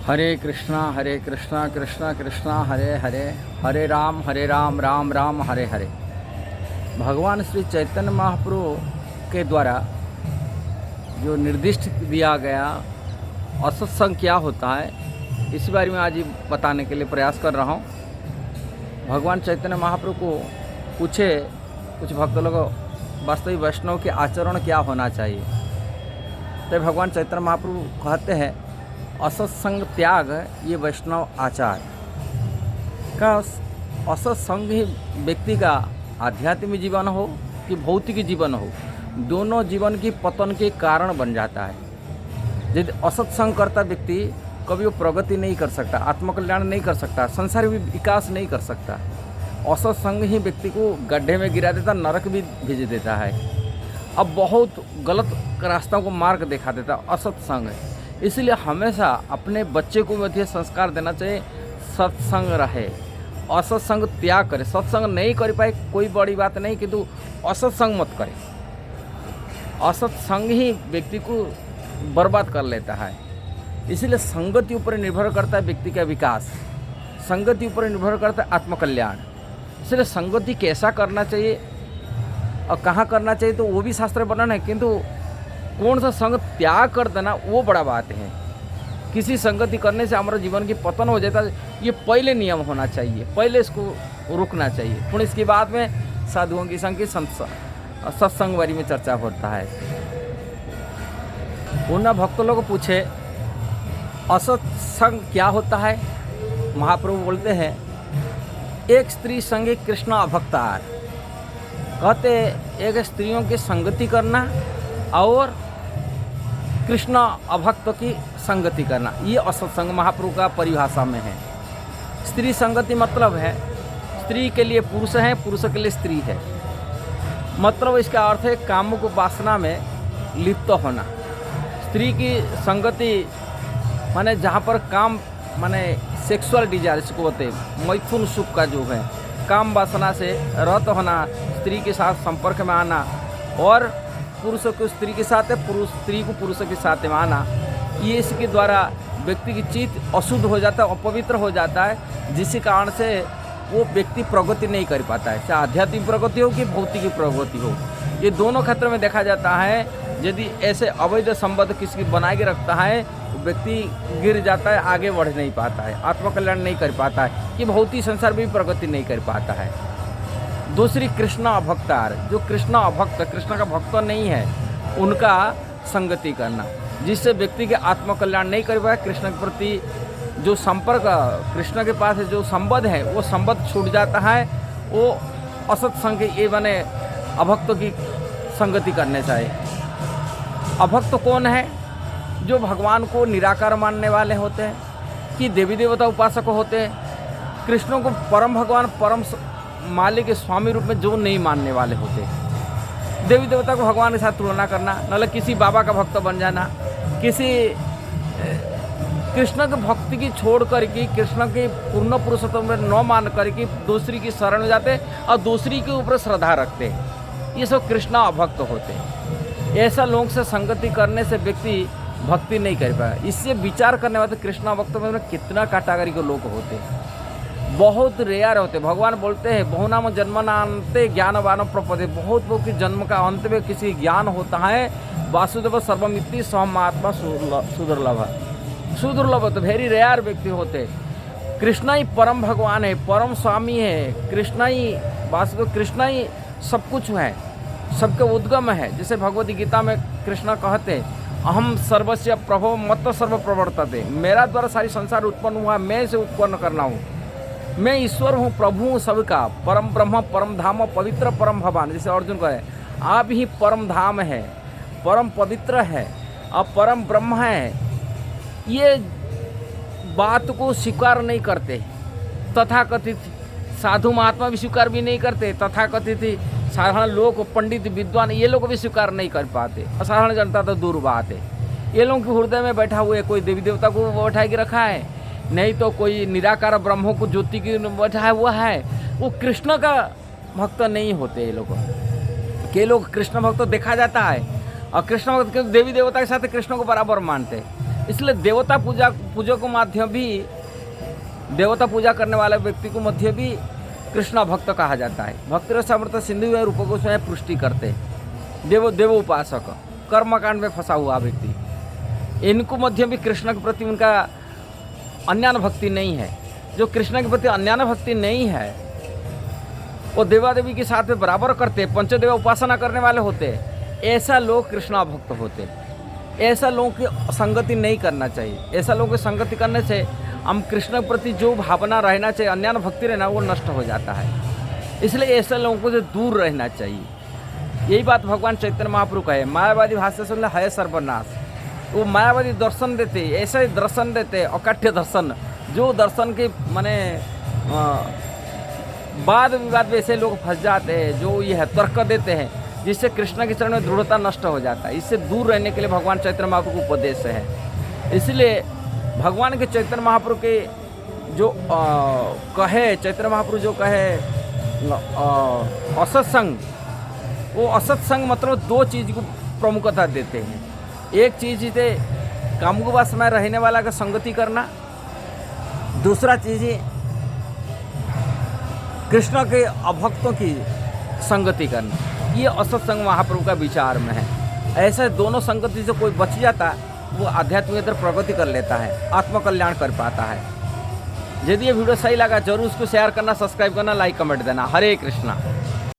हरे कृष्णा कृष्णा कृष्णा हरे हरे, हरे राम राम राम हरे हरे। भगवान श्री चैतन्य महाप्रभु के द्वारा जो निर्दिष्ट दिया गया असत्संग क्या होता है, इसी बारे में आज बताने के लिए प्रयास कर रहा हूँ। भगवान चैतन्य महाप्रभु को पूछे कुछ भक्त लोग, वास्तविक वैष्णव के आचरण क्या होना चाहिए। तो भगवान चैतन्य महाप्रभु कहते हैं, असत्संग त्याग ये वैष्णव आचार का। असत्संग ही व्यक्ति का आध्यात्मिक जीवन हो कि भौतिक जीवन हो, दोनों जीवन की पतन के कारण बन जाता है। यदि असत्संग करता व्यक्ति कभी वो प्रगति नहीं कर सकता, आत्मकल्याण नहीं कर सकता, संसार भी विकास नहीं कर सकता। असत्संग ही व्यक्ति को गड्ढे में गिरा देता, नरक भी भेज देता है। अब बहुत गलत रास्तों को मार्ग दिखा देता असत्संग है। इसलिए हमेशा अपने बच्चे को भी संस्कार देना चाहिए, सत्संग रहे, असत्संग त्याग करे। सत्संग नहीं कर पाए कोई बड़ी बात नहीं, किंतु असत्संग मत करे। असत्संग ही व्यक्ति को बर्बाद कर लेता है। इसलिए संगति ऊपर निर्भर करता है व्यक्ति का विकास, संगति ऊपर निर्भर करता है आत्मकल्याण। इसलिए संगति कैसा करना चाहिए और कहाँ करना चाहिए तो वो भी शास्त्र वर्णन है, किंतु कौन सा संग त्याग कर देना वो बड़ा बात है। किसी संगति करने से हमारा जीवन की पतन हो जाता है, ये पहले नियम होना चाहिए, पहले इसको रुकना चाहिए। फिर इसके बाद में साधुओं की संग की सत्संग बारी में चर्चा होता है। उन भक्त लोग पूछे असत्संग क्या होता है। महाप्रभु बोलते हैं, एक स्त्री संगे कृष्ण अभक्तार। कहते एक स्त्रियों की संगति करना और कृष्ण अभक्त की संगति करना, ये असत्संग महाप्रभु का परिभाषा में है। स्त्री संगति मतलब है स्त्री के लिए पुरुष है, पुरुष के लिए स्त्री है। मतलब इसका अर्थ है कामुक वासना में लिप्त होना। स्त्री की संगति माने जहाँ पर काम माने सेक्सुअल डिजायर इसको होते, मैथुन सुख का जो है, काम वासना से रत होना, स्त्री के साथ संपर्क में आना और पुरुष को स्त्री के साथ है, पुरुष स्त्री को पुरुष के साथ में आना, ये इसके द्वारा व्यक्ति की चित्त अशुद्ध हो जाता है, अपवित्र हो जाता है, जिसके कारण से वो व्यक्ति प्रगति नहीं कर पाता है। चाहे आध्यात्मिक प्रगति हो कि भौतिक प्रगति हो, ये दोनों क्षेत्र में देखा जाता है। यदि ऐसे अवैध संबंध किसी की बना के रखता है, व्यक्ति गिर जाता है, आगे बढ़ नहीं पाता है, आत्मकल्याण नहीं कर पाता है, कि भौतिक संसार में भी प्रगति नहीं कर पाता है। दूसरी कृष्ण अभक्तार, जो कृष्ण अभक्त, कृष्ण का भक्त नहीं है, उनका संगति करना, जिससे व्यक्ति के आत्मकल्याण नहीं कर पाए। कृष्ण के प्रति जो संपर्क, कृष्ण के पास जो संबंध है, वो संबंध छूट जाता है। वो असत्संग ये बने अभक्तों की संगति करने चाहिए। अभक्त कौन है? जो भगवान को निराकार मानने वाले होते हैं, कि देवी देवता उपासक होते हैं, कृष्ण को परम भगवान, परम मालिक के स्वामी रूप में जो नहीं मानने वाले होते हैं। देवी देवता को भगवान के साथ तुलना करना, मतलब किसी बाबा का भक्त बन जाना, किसी कृष्ण के भक्ति की छोड़ करके कृष्ण के पूर्ण पुरुषोत्तम में न मान करके दूसरी की शरण में जाते और दूसरी के ऊपर श्रद्धा रखते, ये सब कृष्ण अभक्त होते। ऐसा लोगों से संगति करने से व्यक्ति भक्ति नहीं कर पाया। इससे विचार करने वाले कृष्ण भक्त में कितना कैटेगरी के लोग होते हैं, बहुत रेयर होते। भगवान बोलते हैं, बहुनाम जन्मनान्ते ज्ञानवान प्रपदे। बहुत लोग के जन्म का अंत में किसी ज्ञान होता है। वासुदेव सर्वमिति सहमात्मा सुदुर्लभ, सुदुर्लभ तो वेरी रेयर व्यक्ति होते। कृष्ण ही परम भगवान है, परम स्वामी है, कृष्ण ही वासुदेव, कृष्ण ही सब कुछ है, सबके उद्गम है। जैसे भगवद गीता में कृष्ण कहते, अहम सर्वस्य प्रभो मत सर्व प्रवर्तते। मेरा द्वारा सारी संसार उत्पन्न हुआ, मैं इसे उत्पन्न करना हूँ, मैं ईश्वर हूँ, प्रभु हूँ सबका, परम ब्रह्म परम धाम पवित्र परम भगवान। जैसे अर्जुन कहे, आप ही परम धाम है, परम पवित्र है और परम ब्रह्म है। ये बात को स्वीकार नहीं करते। तथाकथित साधु महात्मा भी स्वीकार भी नहीं करते, तथाकथित साधारण लोग, पंडित विद्वान, ये लोग भी स्वीकार नहीं कर पाते। असाधारण जनता तो दूर बात है। ये लोगों के हृदय में बैठा हुए कोई देवी देवता को बैठा के रखा है, नहीं तो कोई निराकार ब्रह्मों को ज्योति की बैठा हुआ है, वो कृष्ण का भक्त नहीं होते। ये लोग के लोग कृष्ण भक्त देखा जाता है, और कृष्ण भक्त देवी देवता के साथ कृष्ण को बराबर मानते हैं। इसलिए देवता पूजा को माध्यम भी, देवता पूजा करने वाले व्यक्ति को मध्य भी कृष्ण भक्त कहा जाता है। भक्ति रसामृत सिंधु में रूप गोस्वामी पुष्टि करते हैं। देव उपासक, कर्मकांड में फंसा हुआ व्यक्ति, इनको मध्य भी कृष्ण के प्रति उनका अन्यान भक्ति नहीं है। जो कृष्ण के प्रति अन्यान भक्ति नहीं है वो देवा देवी के साथ में बराबर करते, पंचदेव उपासना करने वाले होते, ऐसा लोग कृष्णा भक्त होते। ऐसा लोगों की संगति नहीं करना चाहिए। ऐसा लोगों की संगति करने से हम कृष्ण के प्रति जो भावना रहना चाहिए, अन्यान भक्ति रहना, वो नष्ट हो जाता है। इसलिए ऐसे लोगों को से दूर रहना चाहिए। यही बात भगवान चैतन्य महाप्रभु कहे, मायावादी भाष्य सुन है सर्वनाश। वो मायावादी दर्शन देते, ऐसे दर्शन देते, अकाठ्य दर्शन, जो दर्शन के माने वाद विवाद में ऐसे लोग फंस जाते हैं, जो ये है तर्क देते हैं, जिससे कृष्ण के चरण में दृढ़ता नष्ट हो जाता है। इससे दूर रहने के लिए भगवान चैतन्य महाप्रभु को उपदेश है। इसलिए भगवान के चैतन्य महाप्रभु के जो कहे, चैतन्य महाप्रभु जो कहे असत्संग, वो असत्संग मतलब दो चीज़ को प्रमुखता देते हैं। एक चीज़ है कामगुवास में रहने वाला का संगति करना, दूसरा चीज़ है कृष्ण के अभक्तों की संगति करना। ये असत्संग महाप्रभु का विचार में है। ऐसे दोनों संगति से कोई बच जाता, वो आध्यात्मिक प्रगति कर लेता है, आत्मकल्याण कर पाता है। यदि ये वीडियो सही लगा जरूर उसको शेयर करना, सब्सक्राइब करना, लाइक कमेंट देना। हरे कृष्णा।